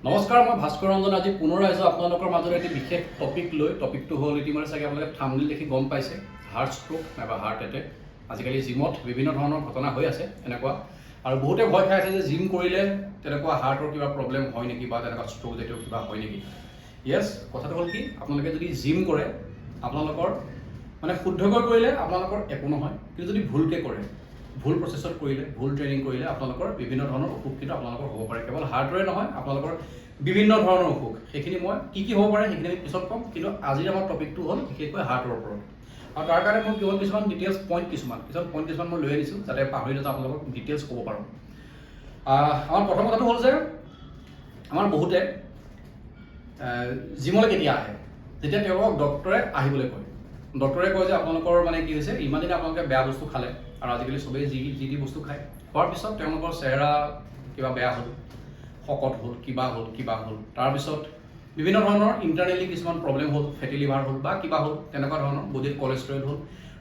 নমস্কাৰ, মই ভাস্কৰ ৰঞ্জন। আজি পুনৰ আহিছোঁ আপোনালোকৰ মাজত এটি বিশেষ টপিক লৈ। টপিকটো হ'ল ইতিমধ্যে চাগে আপোনালোকে থাম্বনেইল দেখি গম পাইছে, হাৰ্ট ষ্ট্ৰোক নাইবা হাৰ্ট এটেক। আজিকালি জিমত বিভিন্ন ধৰণৰ ঘটনা হৈ আছে এনেকুৱা, আৰু বহুতে ভয় খাই আছে যে জিম কৰিলে তেনেকুৱা হাৰ্টৰ কিবা প্ৰব্লেম হয় নেকি বা তেনেকুৱা ষ্ট্ৰোক জাতীয় কিবা হয় নেকি। য়েছ, কথাটো হ'ল কি, আপোনালোকে যদি জিম কৰে আপোনালোকৰ মানে শুদ্ধকৈ কৰিলে আপোনালোকৰ একো নহয়, কিন্তু যদি ভুলকৈ কৰে, ভুল প্ৰচেছত কৰিলে, ভুল ট্ৰেইনিং কৰিলে আপোনালোকৰ বিভিন্ন ধৰণৰ অসুখ কিন্তু আপোনালোকৰ হ'ব পাৰে। কেৱল হাৰ্টৰে নহয়, আপোনালোকৰ বিভিন্ন ধৰণৰ অসুখ। সেইখিনি মই কি হ'ব পাৰে সেইখিনি আমি পিছত ক'ম, কিন্তু আজিৰ আমাৰ টপিকটো হ'ল বিশেষকৈ হাৰ্টৰ ওপৰত। আৰু তাৰ কাৰণে মই কেৱল কিছুমান ডিটেইলছ পইণ্ট কিছুমান মই লৈ আনিছোঁ, যাতে পাহৰি যাতে আপোনালোকক ডিটেইলছ ক'ব পাৰোঁ। আমাৰ প্ৰথম কথাটো হ'ল যে আমাৰ বহুতে জিমলৈ কেতিয়া আহে, যেতিয়া তেওঁলোকক ডক্টৰে আহিবলৈ কয়। ডক্টৰে কয় যে আপোনালোকৰ মানে কি হৈছে, ইমান দিনে আপোনালোকে বেয়া বস্তু খালে, আৰু আজিকালি চবেই যি বস্তু খায়, খোৱাৰ পিছত তেওঁলোকৰ চেহেৰা কিবা বেয়া হ'ল, শকত হ'ল, কিবা হ'ল, তাৰপিছত বিভিন্ন ধৰণৰ ইণ্টাৰনেলি কিছুমান প্ৰব্লেম হ'ল, ফেটি লিভাৰ হ'ল বা কিবা হ'ল, তেনেকুৱা ধৰণৰ বডিত কলেষ্ট্ৰল হ'ল।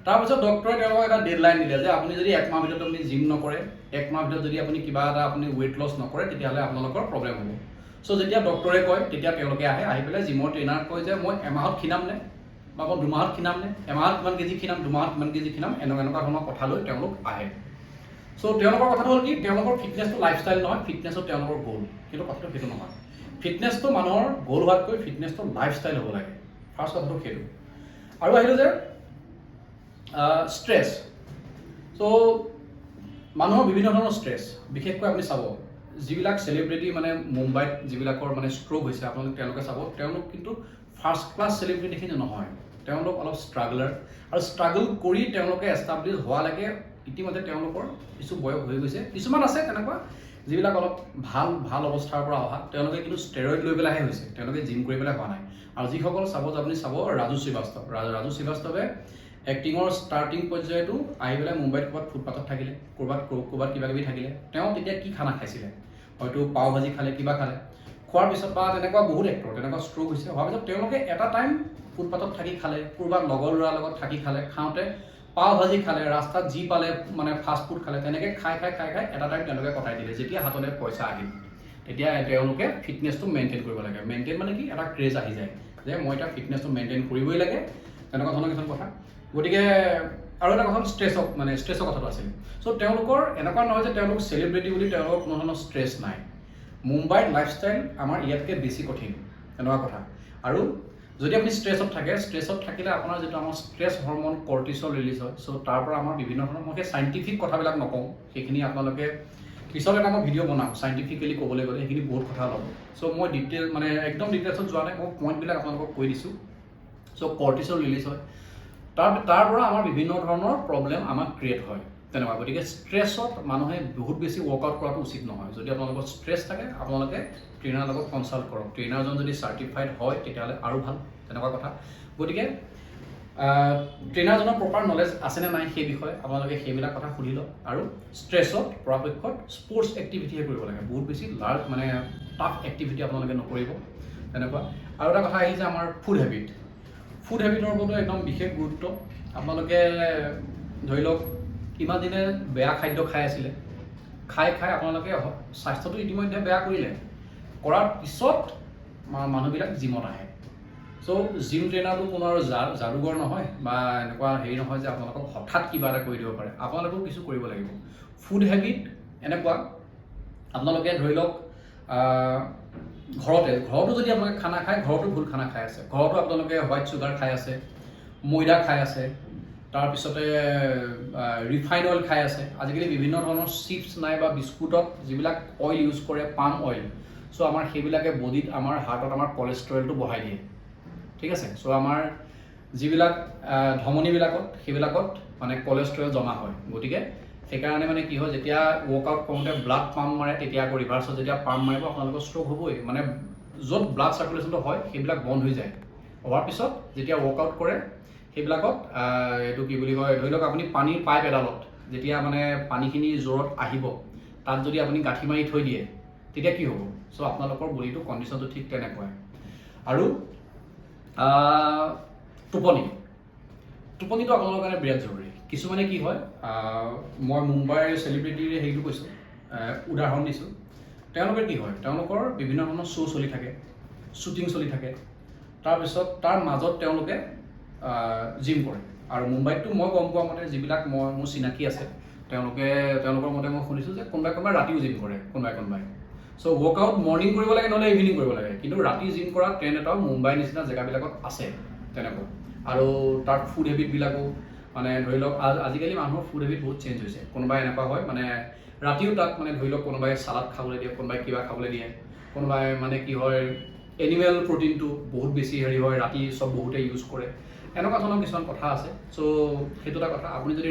তাৰপিছত ডক্টৰে তেওঁলোকক এটা ডেডলাইন দিলে যে আপুনি যদি এক মাহ ভিতৰত আপুনি জিম নকৰে, এক মাহ ভিতৰত যদি আপুনি কিবা এটা আপুনি ৱেইট লছ নকৰে, তেতিয়াহ'লে আপোনালোকৰ প্ৰব্লেম হ'ব। চ' যেতিয়া ডক্টৰে কয় তেতিয়া তেওঁলোকে আহি পেলাই জিমৰ ট্ৰেইনাৰক কয় যে মই এমাহত ক্ষীণাম নে, বা মই দুমাহত ক্ষীণাম নে, এমাহত কিমান কেজি ক্ষীণাম, দুমাহত কিমান কেজি ক্ষীণাম, এনেকুৱা ধৰণৰ কথা লৈ তেওঁলোক আহে। চ' তেওঁলোকৰ কথাটো হ'ল কি, তেওঁলোকৰ ফিটনেছটো লাইফষ্টাইল নহয়, ফিটনেছত তেওঁলোকৰ গ'ল। কিন্তু কথাটো সেইটো নহয়, ফিটনেছটো মানুহৰ গ'ল হোৱাতকৈ ফিটনেছটো লাইফষ্টাইল হ'ব লাগে। ফাৰ্ষ্ট কথাটো সেইটো। আৰু আহিলোঁ যে ষ্ট্ৰেছ। চ' মানুহৰ বিভিন্ন ধৰণৰ ষ্ট্ৰেছ, বিশেষকৈ আপুনি চাব যিবিলাক চেলিব্ৰিটি মানে মুম্বাইত যিবিলাকৰ মানে ষ্ট্ৰোক হৈছে, তেওঁলোকে চাব তেওঁলোক কিন্তু ফাৰ্ষ্ট ক্লাছ চেলিব্ৰিটিখিনি নহয়, তেওঁলোক অলপ ষ্ট্ৰাগলাৰ, আৰু ষ্ট্ৰাগল কৰি তেওঁলোকে এষ্টাব্লিছ হোৱালৈকে ইতিমধ্যে তেওঁলোকৰ কিছু বয়স হৈ গৈছে। কিছুমান আছে তেনেকুৱা যিবিলাক অলপ ভাল অৱস্থাৰ পৰা অহা, তেওঁলোকে কিন্তু ষ্টেৰইড লৈ পেলাইহে হৈছে, তেওঁলোকে জিম কৰি পেলাই হোৱা নাই। আৰু যিসকল আপুনি চাব ৰাজু শ্ৰীবাস্তৱে এক্টিঙৰ ষ্টাৰ্টিং পৰ্যায়তো আহি পেলাই মুম্বাইত ক'ৰবাত ফুটপাথত থাকিলে, ক'ৰবাত কিবা কিবি থাকিলে, তেওঁ তেতিয়া কি খানা খাইছিলে, হয়তো পাও ভাজি খালে, কিবা খালে, খোৱাৰ পিছত বা তেনেকুৱা বহুত এক্টৰ তেনেকুৱা ষ্ট্ৰোক হৈছে, হোৱাৰ পিছত তেওঁলোকে এটা টাইম ফুটপাথত থাকি খালে, ক'ৰবাত লগৰ ল'ৰাৰ লগত থাকি খাওঁতে পাও ভাজি খালে, ৰাস্তাত যি পালে মানে ফাষ্ট ফুড খালে, তেনেকৈ খাই এটা টাইম তেওঁলোকে কটাই দিলে। যেতিয়া হাতলৈ পইচা আহিল, তেতিয়া তেওঁলোকে ফিটনেছটো মেইনটেইন কৰিব লাগে। মেইনটেইন মানে কি, এটা ক্ৰেজ আহি যায় যে মই এতিয়া ফিটনেছটো মেইনটেইন কৰিবই লাগে, তেনেকুৱা ধৰণৰ কিছুমান কথা। গতিকে আৰু এটা কথা ষ্ট্ৰেছৰ কথাটো আছিল। চ' তেওঁলোকৰ এনেকুৱা নহয় যে তেওঁলোক চেলিব্ৰিটি বুলি তেওঁলোকৰ কোনো ধৰণৰ ষ্ট্ৰেছ নাই। মুম্বাইত লাইফষ্টাইল আমাৰ ইয়াতকৈ বেছি কঠিন, তেনেকুৱা কথা। আৰু যদি আপুনি ষ্ট্ৰেছত থাকিলে আপোনাৰ যিটো আমাৰ ষ্ট্ৰেছ হৰমন কৰ্টিচল ৰিলিজ হয়। চ' তাৰ পৰা আমাৰ বিভিন্ন ধৰণৰ, মই সেই চাইণ্টিফিক কথাবিলাক নকওঁ, সেইখিনি আপোনালোকে পিছত এটা মই ভিডিঅ' বনাম চাইণ্টিফিকেলি ক'বলৈ গ'লে, সেইখিনি বহুত কথা ল'ব। চ' মই একদম ডিটেইলছত যোৱা নাই, মই পইণ্টবিলাক আপোনালোকক কৈ দিছোঁ। চ' কৰ্টিচল ৰিলিজ হয়, তাৰ পৰা আমাৰ বিভিন্ন ধৰণৰ প্ৰব্লেম আমাক ক্ৰিয়েট হয় তেনেকুৱা। গতিকে ষ্ট্ৰেছত মানুহে বহুত বেছি ৱৰ্কআউট কৰাটো উচিত নহয়। যদি আপোনালোকৰ ষ্ট্ৰেছ থাকে, আপোনালোকে ট্ৰেইনাৰৰ লগত কনচাল্ট কৰক। ট্ৰেইনাৰজন যদি চাৰ্টিফাইড হয় তেতিয়াহ'লে আৰু ভাল, তেনেকুৱা কথা। গতিকে ট্ৰেইনাৰজনৰ প্ৰপাৰ নলেজ আছেনে নাই সেই বিষয়ে আপোনালোকে সেইবিলাক কথা সুধি লওক। আৰু ষ্ট্ৰেছত পৰাপক্ষত স্পৰ্টছ এক্টিভিটিহে কৰিব লাগে, বহুত বেছি টাফ এক্টিভিটি আপোনালোকে নকৰিব, তেনেকুৱা। আৰু এটা কথা আহিছে আমাৰ ফুড হেবিটৰ ওপৰতো একদম বিশেষ গুৰুত্ব। আপোনালোকে ধৰি লওক ইমান দিনে বেয়া খাদ্য খাই আছিলে, খাই আপোনালোকে স্বাস্থ্যটো ইতিমধ্যে বেয়া কৰিলে, কৰাৰ পিছত মানুহবিলাক জিমত আহে। চ' জিম ট্ৰেইনাৰটো কোনো আৰু যাদুকৰ নহয় বা এনেকুৱা হেৰি নহয় যে আপোনালোকক হঠাৎ কিবা এটা কৰি দিব পাৰে। আপোনালোকেও কিছু কৰিব লাগিব। ফুড হেবিট এনেকুৱা, আপোনালোকে ধৰি লওক ঘৰতো যদি আপোনালোকে খানা খায়, ঘৰতো ভুল খানা খাই আছে। ঘৰতো আপোনালোকে হোৱাইট চুগাৰ খাই আছে, ময়দা খাই আছে, তাৰপিছতে ৰিফাইন অইল খাই আছে। আজিকালি বিভিন্ন ধৰণৰ চিপছ নাইবা বিস্কুটত যিবিলাক অইল ইউজ কৰে, পাম অইল। চ' আমাৰ সেইবিলাকে বডিত, আমাৰ হাৰ্টত আমাৰ কলেষ্ট্ৰলটো বঢ়াই দিয়ে, ঠিক আছে। চ' আমাৰ যিবিলাক ধমনীবিলাকত, সেইবিলাকত মানে কলেষ্ট্ৰল জমা হয়। গতিকে সেইকাৰণে মানে কি হয়, যেতিয়া ৱৰ্কআউট কৰোঁতে ব্লাড পাম্প মাৰে, তেতিয়া আকৌ ৰিভাৰ্ছত যেতিয়া পাম্প মাৰিব আপোনালোকৰ ষ্ট্ৰোক হ'বই। মানে য'ত ব্লাড চাৰ্কুলেশ্যনটো হয় সেইবিলাক বন্ধ হৈ যায়। হোৱাৰ পিছত যেতিয়া ৱৰ্কআউট কৰে সেইবিলাকত এইটো কি বুলি কয়, ধৰি লওক আপুনি পানীৰ পাইপ এডালত যেতিয়া মানে পানীখিনি জোৰত আহিব, তাত যদি আপুনি গাঁঠি মাৰি থৈ দিয়ে, তেতিয়া কি হ'ব? চ' আপোনালোকৰ বডিটো কণ্ডিশ্যনটো ঠিক তেনেকুৱাই। আৰু টোপনিটো আপোনালোকৰ কাৰণে বিৰাট জৰুৰী। কিছুমানে কি হয়, মই মুম্বাইৰ চেলিব্ৰিটিৰ হেৰিটো কৈছোঁ, উদাহৰণ দিছোঁ। তেওঁলোকে কি হয়, তেওঁলোকৰ বিভিন্ন ধৰণৰ শ্ব' চলি থাকে, শ্বুটিং চলি থাকে, তাৰপিছত তাৰ মাজত তেওঁলোকে জিম কৰে। আৰু মুম্বাইততো মই গম পোৱা মতে যিবিলাক মোৰ চিনাকি আছে, তেওঁলোকৰ মতে মই শুনিছোঁ যে কোনোবাই ৰাতিও জিম কৰে কোনোবাই। চ' ৱৰ্কআউট মৰ্ণিং কৰিব লাগে নহ'লে ইভিনিং কৰিব লাগে, কিন্তু ৰাতি জিম কৰা ট্ৰেণ্ড এটাও মুম্বাই নিচিনা জেগাবিলাকত আছে তেনেকুৱা। আৰু তাৰ ফুড হেবিটবিলাকো মানে ধৰি লওক আজিকালি মানুহৰ ফুড হেবিট বহুত চেঞ্জ হৈছে। কোনোবাই এনেকুৱা হয় মানে ৰাতিও তাত মানে ধৰি লওক কোনোবাই চালাড খাবলৈ দিয়ে, কোনোবাই কিবা খাবলৈ দিয়ে, কোনোবাই মানে কি হয় এনিমেল প্ৰটিনটো বহুত বেছি হেৰি হয়, ৰাতি চব বহুতে ইউজ কৰে, এনেকুৱা ধৰণৰ কিছুমান কথা আছে। চ' সেইটো এটা কথা। আপুনি যদি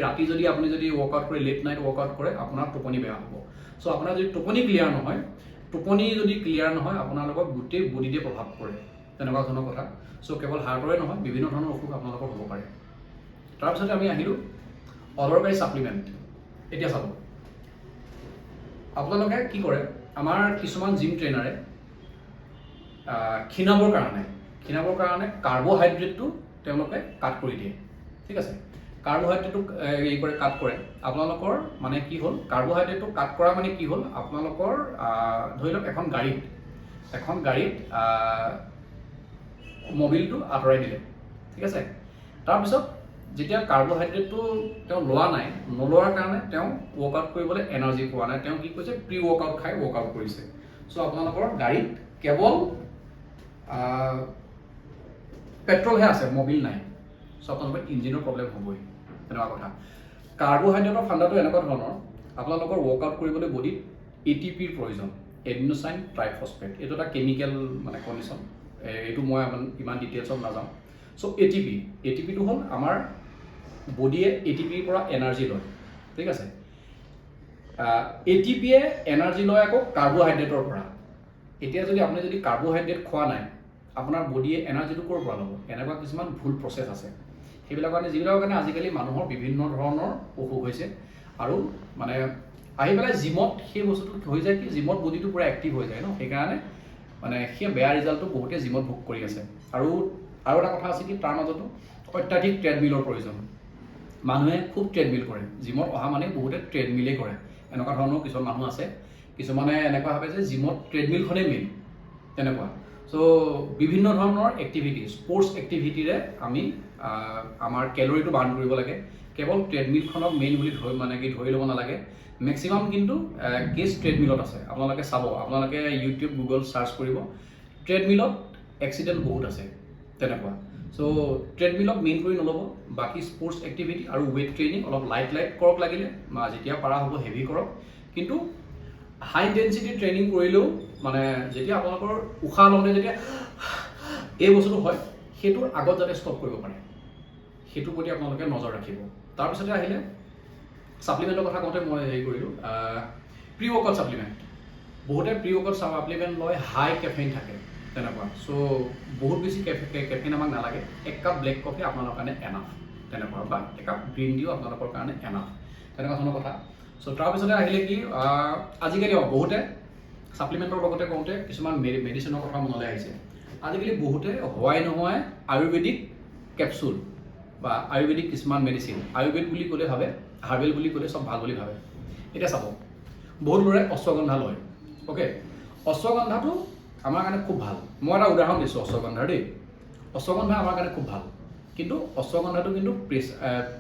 ৱৰ্কআউট কৰে, লেট নাইট ৱৰ্কআউট কৰে, আপোনাৰ টোপনি বেয়া হ'ব। চ' আপোনাৰ যদি টোপনি ক্লিয়াৰ নহয়, আপোনালোকৰ গোটেই বডিতে প্ৰভাৱ পৰে, তেনেকুৱা ধৰণৰ কথা। চ' কেৱল হাৰ্টৰে নহয়, বিভিন্ন ধৰণৰ অসুখ আপোনালোকৰ হ'ব পাৰে। তাৰপিছতে আমি আহিলোঁ অদৰকাৰী ছাপ্লিমেণ্ট। এতিয়া চাব, আপোনালোকে কি কৰে, আমাৰ কিছুমান জিম ট্ৰেইনাৰে ক্ষীণাবৰ কাৰণে কাৰ্বহাইড্ৰেটটো তেওঁলোকে কাট কৰি দিয়ে, ঠিক আছে। কাৰ্বহাইড্ৰেটটো কাট কৰে। আপোনালোকৰ মানে কি হ'ল, কাৰ্বহাইড্ৰেটটো কাট কৰা মানে কি হ'ল, আপোনালোকৰ ধৰি লওক এখন গাড়ীত মবিলটো আঁতৰাই দিলে, ঠিক আছে। তাৰপিছত যেতিয়া কাৰ্বহাইড্ৰেটটো তেওঁ নলোৱাৰ কাৰণে তেওঁ ৱৰ্কআউট কৰিবলৈ এনাৰ্জি পোৱা নাই, তেওঁ কি কৰিছে, প্ৰি ৱৰ্কআউট খাই ৱৰ্কআউট কৰিছে। চ' আপোনালোকৰ গাড়ীত কেৱল পেট্ৰলহে আছে, মবিল নাই। চ' আপোনালোকৰ ইঞ্জিনৰ প্ৰব্লেম হ'বই, তেনেকুৱা কথা। কাৰ্বহাইড্ৰেটৰ ফাণ্ডাটো এনেকুৱা ধৰণৰ, আপোনালোকৰ ৱৰ্কআউট কৰিবলৈ বডিত ATPৰ প্ৰয়োজন, এডিনোচাইন ট্ৰাইফস্ফেট। এইটো এটা কেমিকেল মানে কণ্ডিশ্যন, এইটো মই ইমান ডিটেইলছত নাযাওঁ। চ' ATPটো হ'ল আমাৰ বডিয়ে ATPৰ পৰা এনাৰ্জি লয়, ঠিক আছে। ATPয়ে এনাৰ্জি লয় আকৌ কাৰ্বহাইড্ৰেটৰ পৰা। এতিয়া আপুনি যদি কাৰ্বহাইড্ৰেট খোৱা নাই, আপোনাৰ বডিয়ে এনাৰ্জিটো ক'ৰ পৰা ল'ব? এনেকুৱা কিছুমান ভুল প্ৰচেছ আছে, যিবিলাকৰ কাৰণে আজিকালি মানুহৰ বিভিন্ন ধৰণৰ অসুখ হৈছে। আৰু মানে আহি পেলাই জিমত সেই বস্তুটো হৈ যায় কি, জিমত বডিটো পূৰা এক্টিভ হৈ যায় ন, সেইকাৰণে মানে সেই বেয়া ৰিজাল্টটো বহুতে জিমত ভোগ কৰি আছে। আৰু এটা কথা আছে কি, তাৰ মাজতো অত্যাধিক ট্ৰেডমিলৰ প্ৰয়োজন। মানুহে খুব ট্ৰেডমিল কৰে, জিমত অহা মানে বহুতে ট্ৰেডমিলেই কৰে, এনেকুৱা ধৰণৰ কিছুমান মানুহ আছে। কিছুমানে এনেকুৱা ভাবে যে জিমত ট্ৰেডমিলখনেই মেইন, তেনেকুৱা। চ' বিভিন্ন ধৰণৰ এক্টিভিটি, স্পৰ্টছ এক্টিভিটিৰে আমি আমাৰ কেলৰিটো বাৰ্ণ কৰিব লাগে। কেৱল ট্ৰেডমিলখনক মেইন বুলি ধৰি ল'ব নালাগে। মেক্সিমাম কিন্তু কেছ ট্ৰেডমিলত আছে। আপোনালোকে চাব, আপোনালোকে ইউটিউব, গুগল চাৰ্চ কৰিব, ট্ৰেডমিলত এক্সিডেণ্ট বহুত আছে, তেনেকুৱা। চ' ট্ৰেডমিলক মেইন কৰি নল'ব, বাকী স্পৰ্টছ এক্টিভিটি আৰু ৱেইট ট্ৰেইনিং অলপ লাইট কৰক, লাগিলে যেতিয়া পাৰা হ'ব হেভি কৰক। কিন্তু হাই ইণ্টেনচিটি ট্ৰেইনিং কৰিলেও মানে যেতিয়া আপোনালোকৰ উশাহ লওঁতে যেতিয়া এই বস্তুটো হয়, সেইটোৰ আগত যাতে ষ্টপ কৰিব পাৰে, সেইটোৰ প্ৰতি আপোনালোকে নজৰ ৰাখিব। তাৰপিছতে আহিলে ছাপ্লিমেণ্টৰ কথা কওঁতে মই হেৰি কৰিলোঁ, প্ৰি ৱৰ্কআউট ছাপ্লিমেণ্ট। বহুতে প্ৰি ৱৰ্কআউট ছাপ্লিমেণ্ট লয়, হাই কেফেইন থাকে, তেনেকুৱা। চ' বহুত বেছি কেফেইন আমাক নালাগে। 1 কাপ ব্লেক কফি আপোনালোকৰ কাৰণে এনাফ, তেনেকুৱা। বা 1 কাপ গ্ৰীণ টিও আপোনালোকৰ কাৰণে এনাফ, তেনেকুৱা ধৰণৰ কথা। চ' তাৰপিছতে আহিলে কি, আজিকালি বহুতে ছাপ্লিমেণ্টৰ লগতে কওঁতে কিছুমান মেডিচিনৰ কথা মনলৈ আহিছে। আজিকালি বহুতে হোৱাই নোহোৱাই আয়ুৰ্বেদিক কেপচুল বা আয়ুৰ্বেদিক কিছুমান মেডিচিন, আয়ুৰ্বেদ বুলি ক'লে ভাবে, হাৰ্বেল বুলি ক'লে চব ভাল বুলি ভাবে। এতিয়া চাব, বহুত ল'ৰাই অশ্বগন্ধা লয়, অ'কে। অশ্বগন্ধাটো আমাৰ কাৰণে খুব ভাল। মই এটা উদাহৰণ দিছোঁ অশ্বগন্ধাৰ দেই। অশ্বগন্ধা আমাৰ কাৰণে খুব ভাল, কিন্তু অশ্বগন্ধাটো কিন্তু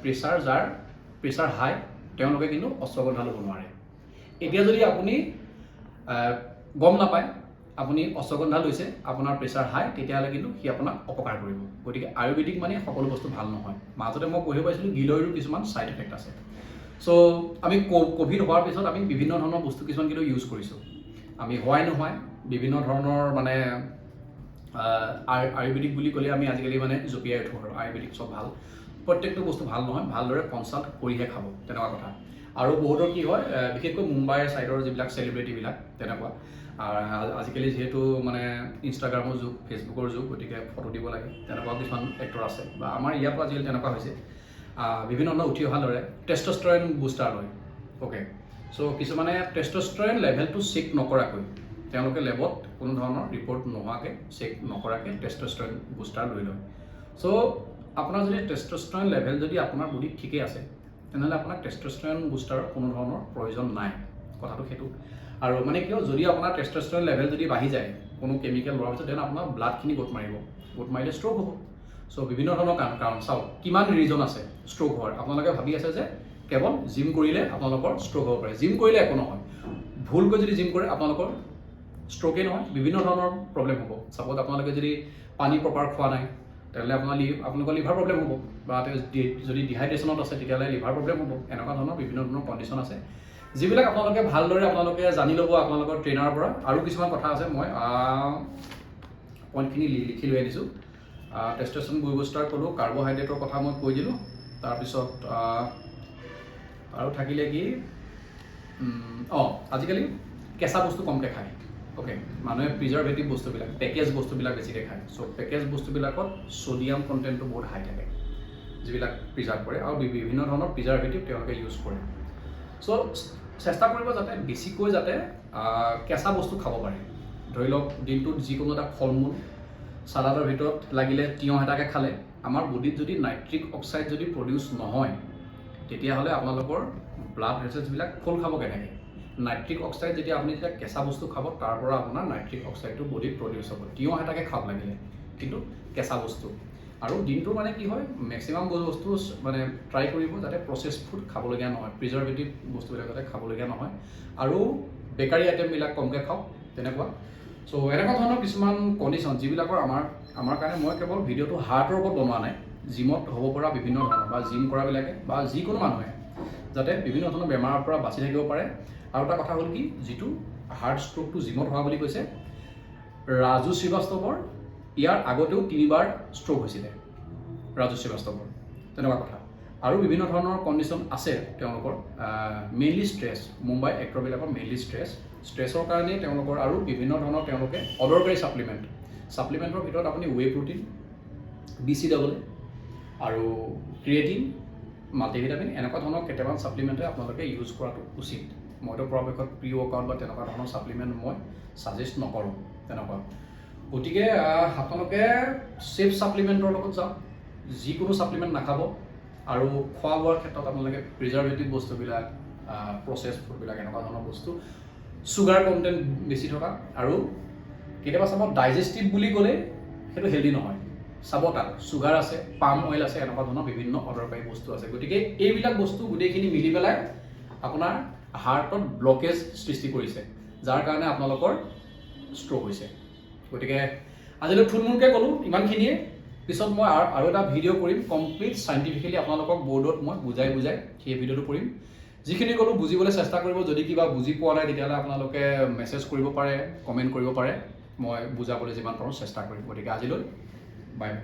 প্ৰেছাৰ হাই, তেওঁলোকে কিন্তু অশ্বগন্ধা ল'ব নোৱাৰে। এতিয়া যদি আপুনি গম নাপায় আপুনি অশ্বগন্ধা লৈছে, আপোনাৰ প্ৰেছাৰ হাই, তেতিয়াহ'লে কিন্তু সি আপোনাক অপকাৰ কৰিব। গতিকে আয়ুৰ্বেদিক মানে সকলো বস্তু ভাল নহয়। মাজতে মই পঢ়িব পাইছিলোঁ গিলয়ৰো কিছুমান ছাইড এফেক্ট আছে। চ' আমি ক'ভিড হোৱাৰ পিছত আমি বিভিন্ন ধৰণৰ বস্তু কিছুমান কিন্তু ইউজ কৰিছোঁ। আমি হোৱাই নোহোৱাই বিভিন্ন ধৰণৰ মানে আয়ুৰ্বেদিক বুলি ক'লে আমি আজিকালি মানে জঁপিয়াই উঠোঁ আৰু আয়ুৰ্বেদিক চব ভাল। প্ৰত্যেকটো বস্তু ভাল নহয়, ভালদৰে কনচাল্ট কৰিহে খাব, তেনেকুৱা কথা। আৰু বহুতৰ কি হয়, বিশেষকৈ মুম্বাইৰ ছাইডৰ যিবিলাক চেলিব্ৰিটিবিলাক, তেনেকুৱা। আজিকালি যিহেতু মানে ইনষ্টাগ্ৰামৰ যুগ, ফেচবুকৰ যুগ, গতিকে ফটো দিব লাগে, তেনেকুৱা কিছুমান এক্টৰ আছে। বা আমাৰ ইয়াতো আজিকালি তেনেকুৱা হৈছে, বিভিন্ন ধৰণৰ উঠি অহা ল'ৰাই টেষ্টষ্টেৰন বুষ্টাৰ লয়, অ'কে। চ' কিছুমানে টেষ্টষ্টেৰন লেভেলটো চেক নকৰাকৈ, তেওঁলোকে লেবত কোনো ধৰণৰ ৰিপৰ্ট নোহোৱাকৈ, চেক নকৰাকৈ টেষ্টষ্টেৰন বুষ্টাৰ লৈ লয়। চ' আপোনাৰ যদি টেষ্টষ্টেৰন লেভেল যদি আপোনাৰ বডিত ঠিকেই আছে, তেনেহ'লে আপোনাক টেষ্টষ্টেৰন বুষ্টাৰৰ কোনো ধৰণৰ প্ৰয়োজন নাই, কথাটো সেইটো। আৰু মানে কিয় যদি আপোনাৰ টেষ্টষ্টেৰন লেভেল যদি বাঢ়ি যায় কোনো কেমিকেল লোৱাৰ পিছত দেন আপোনাৰ ব্লাডখিনি গোট মাৰিব, গোট মাৰিলে ষ্ট্ৰ'ক হ'ব। চ' বিভিন্ন ধৰণৰ কাৰণ চাওক কিমান ৰিজন আছে ষ্ট্ৰ'ক হোৱাৰ। আপোনালোকে ভাবি আছে যে কেৱল জিম কৰিলে আপোনালোকৰ ষ্ট্ৰ'ক হ'ব পাৰে। জিম কৰিলে একো নহয়, ভুলকৈ যদি জিম কৰে আপোনালোকৰ ষ্ট্ৰ'কেই নহয়, বিভিন্ন ধৰণৰ প্ৰব্লেম হ'ব। ছাপ'জ আপোনালোকে যদি পানী প্ৰপাৰ খোৱা নাই তেতিয়াহ'লে আপোনালোকৰ লিভাৰ প্ৰব্লেম হ'ব, বা যদি ডিহাইড্ৰেশ্যনত আছে তেতিয়াহ'লে লিভাৰ প্ৰব্লেম হ'ব। এনেকুৱা ধৰণৰ বিভিন্ন ধৰণৰ কণ্ডিশ্যন আছে যিবিলাক আপোনালোকে ভালদৰে আপোনালোকে জানি ল'ব আপোনালোকৰ ট্ৰেইনাৰৰ পৰা। আৰু কিছুমান কথা আছে, মই পইণ্টখিনি লিখি লৈ আনিছোঁ। টেষ্টষ্টেৰন বুষ্টাৰ ক'লোঁ, কাৰ্বহাইড্ৰেটৰ কথা মই কৈ দিলোঁ। তাৰপিছত আৰু থাকিলে কি, আজিকালি কেঁচা বস্তু কমকৈ খায়। অ'কে, মানুহে প্ৰিজাৰ্ভেটিভ বস্তুবিলাক, পেকেজ বস্তুবিলাক বেছিকৈ খায়। চ' পেকেজ বস্তুবিলাকত ছ'ডিয়াম কণ্টেণ্টটো বহুত হাই থাকে, যিবিলাক প্ৰিজাৰ্ভ কৰে, আৰু বিভিন্ন ধৰণৰ প্ৰিজাৰ্ভেটিভ তেওঁলোকে ইউজ কৰে। চ' চেষ্টা কৰিব যাতে বেছিকৈ যাতে কেঁচা বস্তু খাব পাৰে। ধৰি লওক দিনটোত যিকোনো এটা ফল মূল, চালাডৰ ভিতৰত লাগিলে তিয়ঁহ এটাকে খালে আমাৰ বডিত যদি নাইট্ৰিক অক্সাইড যদি প্ৰডিউচ নহয় তেতিয়াহ'লে আপোনালোকৰ ব্লাড ভেচেলছবিলাক খোল খাব কেনেকৈ। নাইট্ৰিক অক্সাইড যেতিয়া আপুনি যেতিয়া কেঁচা বস্তু খাব তাৰ পৰা আপোনাৰ নাইট্ৰিক অক্সাইডটো বডিত প্ৰডিউচ হ'ব। তিয়ঁহ এটাকে খাব লাগিলে, কিন্তু কেঁচা বস্তু। আৰু দিনটো মানে কি হয়, মেক্সিমাম বস্তু মানে ট্ৰাই কৰিব যাতে প্ৰচেছ ফুড খাবলগীয়া নহয়, প্ৰিজাৰ্ভেটিভ বস্তুবিলাক যাতে খাবলগীয়া নহয়, আৰু বেকাৰী আইটেমবিলাক কমকৈ খাওক, তেনেকুৱা। চ' এনেকুৱা ধৰণৰ কিছুমান কণ্ডিশ্যন যিবিলাকৰ আমাৰ কাৰণে, মই কেৱল ভিডিঅ'টো হাৰ্টৰ ওপৰত বনোৱা নাই, জিমত হ'ব পৰা বিভিন্ন ধৰণৰ বা জিম কৰাবিলাকে বা যিকোনো মানুহে যাতে বিভিন্ন ধৰণৰ বেমাৰৰ পৰা বাচি থাকিব পাৰে। আৰু এটা কথা হ'ল কি, যিটো হাৰ্ট ষ্ট্ৰ'কটো জিমত হোৱা বুলি কৈছে, ৰাজু শ্ৰীবাস্তৱৰ ইয়াৰ আগতেও 3বাৰ ষ্ট্ৰ'ক হৈছিলে, ৰাজু শ্ৰীবাস্তৱৰ, তেনেকুৱা কথা। আৰু বিভিন্ন ধৰণৰ কণ্ডিশ্যন আছে তেওঁলোকৰ, মেইনলি ষ্ট্ৰেছ, মুম্বাই এক্টৰবিলাকৰ মেইনলি ষ্ট্ৰেছৰ কাৰণেই তেওঁলোকৰ, আৰু বিভিন্ন ধৰণৰ তেওঁলোকে অদৰকাৰী ছাপ্লিমেণ্টৰ ভিতৰত আপুনি ৱে প্ৰটিন, BCAA আৰু ক্ৰিয়েটিন, মাল্টিভিটামিন, এনেকুৱা ধৰণৰ কেইটামান ছাপ্লিমেণ্টে আপোনালোকে ইউজ কৰাটো উচিত। মইতো পৰাপক্ষত প্ৰি ৱৰ্কআউট বা তেনেকুৱা ধৰণৰ ছাপ্লিমেণ্ট মই ছাজেষ্ট নকৰোঁ তেনেকুৱা। গতিকে আপোনালোকে চেফ ছাপ্লিমেণ্টৰ লগত যাওক, যিকোনো ছাপ্লিমেণ্ট নাখাব। আৰু খোৱা বোৱাৰ ক্ষেত্ৰত আপোনালোকে প্ৰিজাৰ্ভেটিভ বস্তুবিলাক, প্ৰচেছ ফুডবিলাক, এনেকুৱা ধৰণৰ বস্তু, চুগাৰ কণ্টেণ্ট বেছি থকা, আৰু কেতিয়াবা চাব ডাইজেষ্টিভ বুলি ক'লে সেইটো হেল্ডি নহয়। চাব তাত চুগাৰ আছে, পাম অইল আছে, এনেকুৱা ধৰণৰ বিভিন্ন অদৰকাৰী বস্তু আছে। গতিকে এইবিলাক বস্তু গোটেইখিনি মিলি পেলাই আপোনাৰ হাৰ্টত ব্লকেজ সৃষ্টি কৰিছে, যাৰ কাৰণে আপোনালোকৰ ষ্ট্ৰ'ক হৈছে। গতিকে আজিলৈ থুলমূলকৈ ক'লোঁ ইমানখিনিয়ে। পিছত মই আৰু এটা ভিডিঅ' কৰিম কমপ্লিট চাইণ্টিফিকেলি, আপোনালোকক বৰ্ডত মই বুজাই সেই ভিডিঅ'টো কৰিম। যিখিনি ক'লোঁ বুজিবলৈ চেষ্টা কৰিব। যদি কিবা বুজি পোৱা নাই তেতিয়াহ'লে আপোনালোকে মেছেজ কৰিব পাৰে, কমেণ্ট কৰিব পাৰে, মই বুজাবলৈ যিমান পাৰোঁ চেষ্টা কৰিম। গতিকে আজিলৈ বাই বাই।